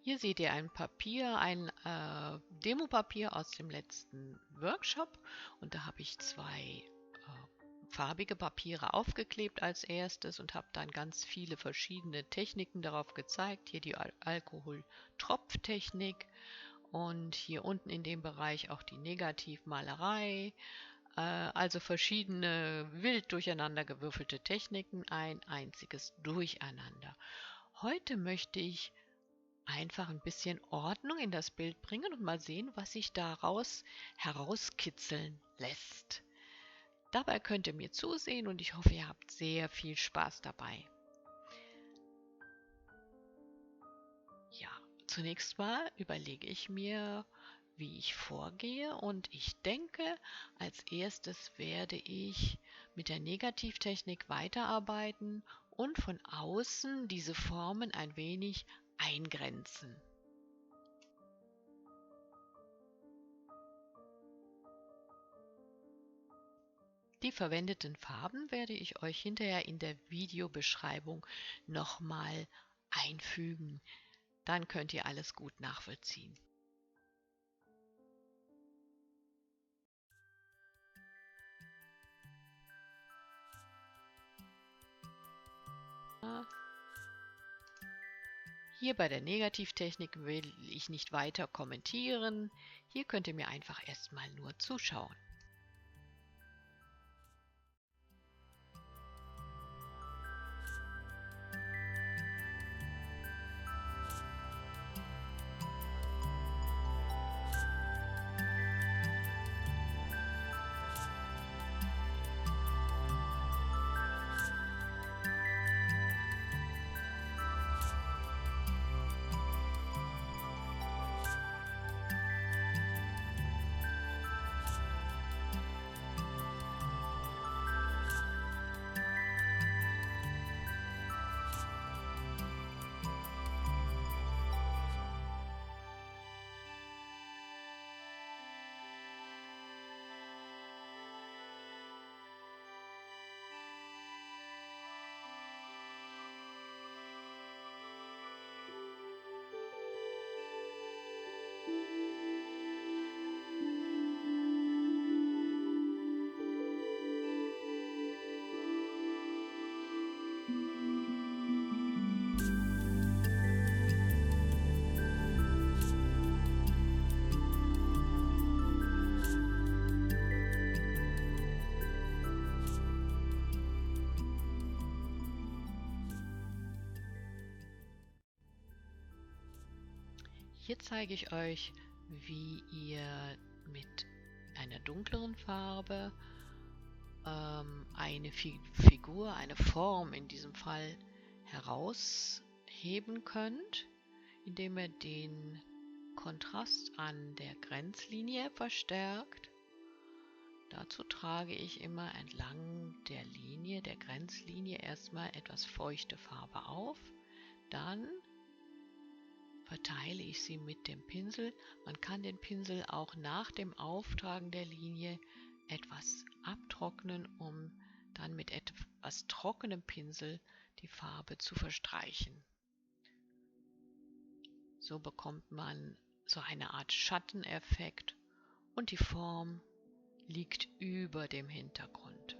Hier seht ihr ein Papier, ein Demopapier aus dem letzten Workshop, und da habe ich zwei farbige Papiere aufgeklebt als erstes und habe dann ganz viele verschiedene Techniken darauf gezeigt. Hier die Alkoholtropftechnik und hier unten in dem Bereich auch die Negativmalerei. Also verschiedene wild durcheinander gewürfelte Techniken, ein einziges Durcheinander. Heute möchte ich einfach ein bisschen Ordnung in das Bild bringen und mal sehen, was sich daraus herauskitzeln lässt. Dabei könnt ihr mir zusehen und ich hoffe, ihr habt sehr viel Spaß dabei. Ja, zunächst mal überlege ich mir, wie ich vorgehe, und ich denke, als erstes werde ich mit der Negativtechnik weiterarbeiten und von außen diese Formen ein wenig eingrenzen. Die verwendeten Farben werde ich euch hinterher in der Videobeschreibung nochmal einfügen. Dann könnt ihr alles gut nachvollziehen. Hier bei der Negativtechnik will ich nicht weiter kommentieren. Hier könnt ihr mir einfach erstmal nur zuschauen. Hier zeige ich euch, wie ihr mit einer dunkleren Farbe eine Figur, eine Form in diesem Fall herausheben könnt, indem ihr den Kontrast an der Grenzlinie verstärkt. Dazu trage ich immer entlang der Linie, der Grenzlinie, erstmal etwas feuchte Farbe auf, dann verteile ich sie mit dem Pinsel. Man kann den Pinsel auch nach dem Auftragen der Linie etwas abtrocknen, um dann mit etwas trockenem Pinsel die Farbe zu verstreichen. So bekommt man so eine Art Schatteneffekt und die Form liegt über dem Hintergrund.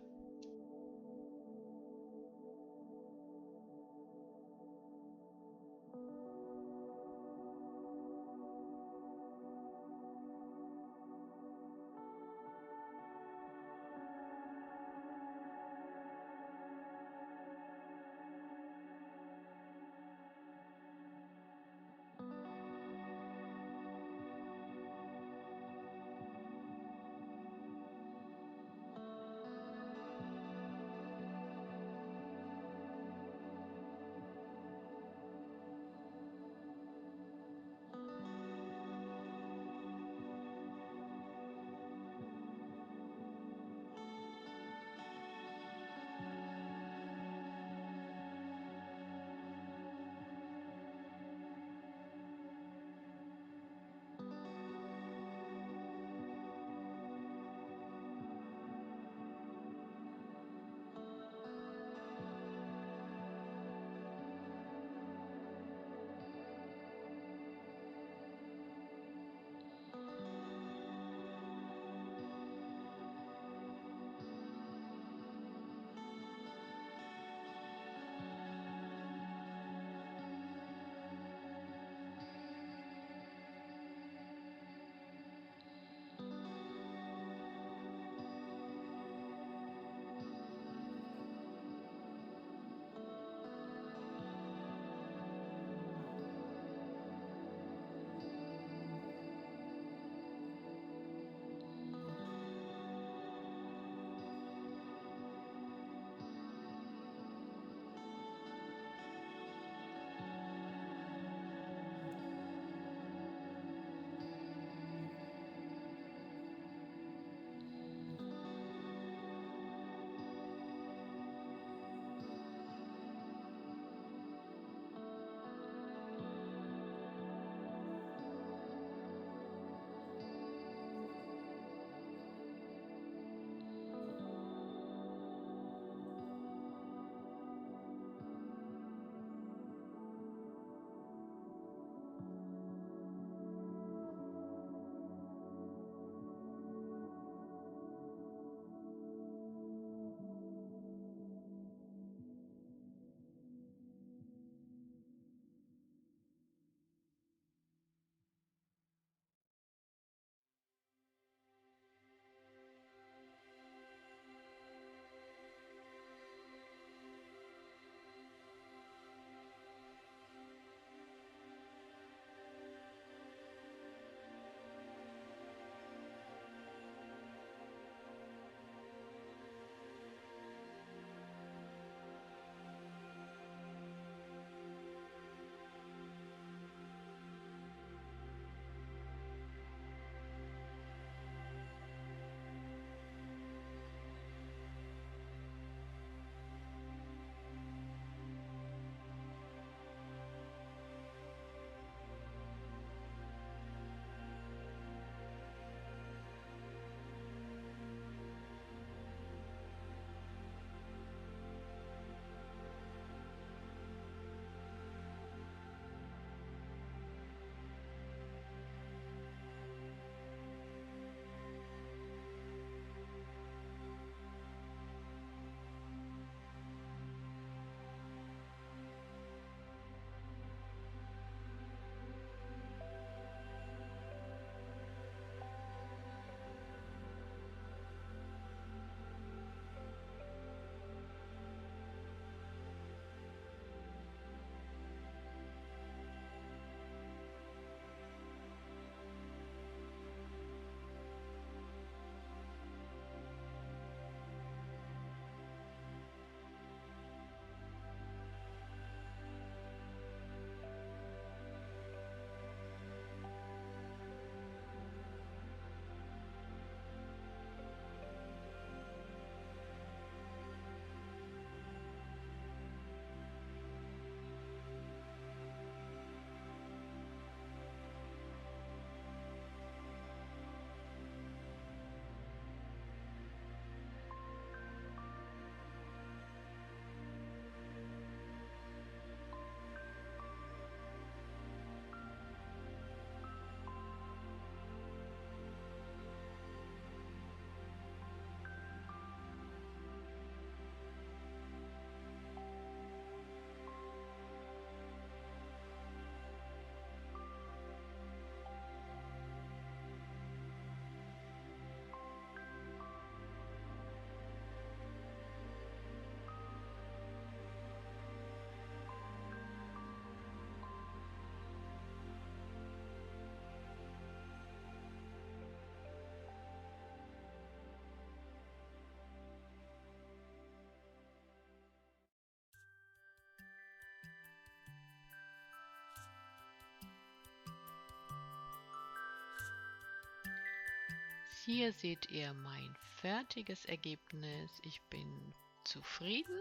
Hier seht ihr mein fertiges Ergebnis. Ich bin zufrieden.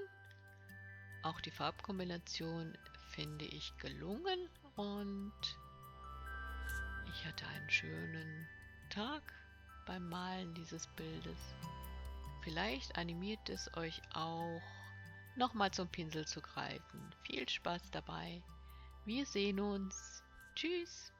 Auch die Farbkombination finde ich gelungen und ich hatte einen schönen Tag beim Malen dieses Bildes. Vielleicht animiert es euch auch, nochmal zum Pinsel zu greifen. Viel Spaß dabei. Wir sehen uns. Tschüss.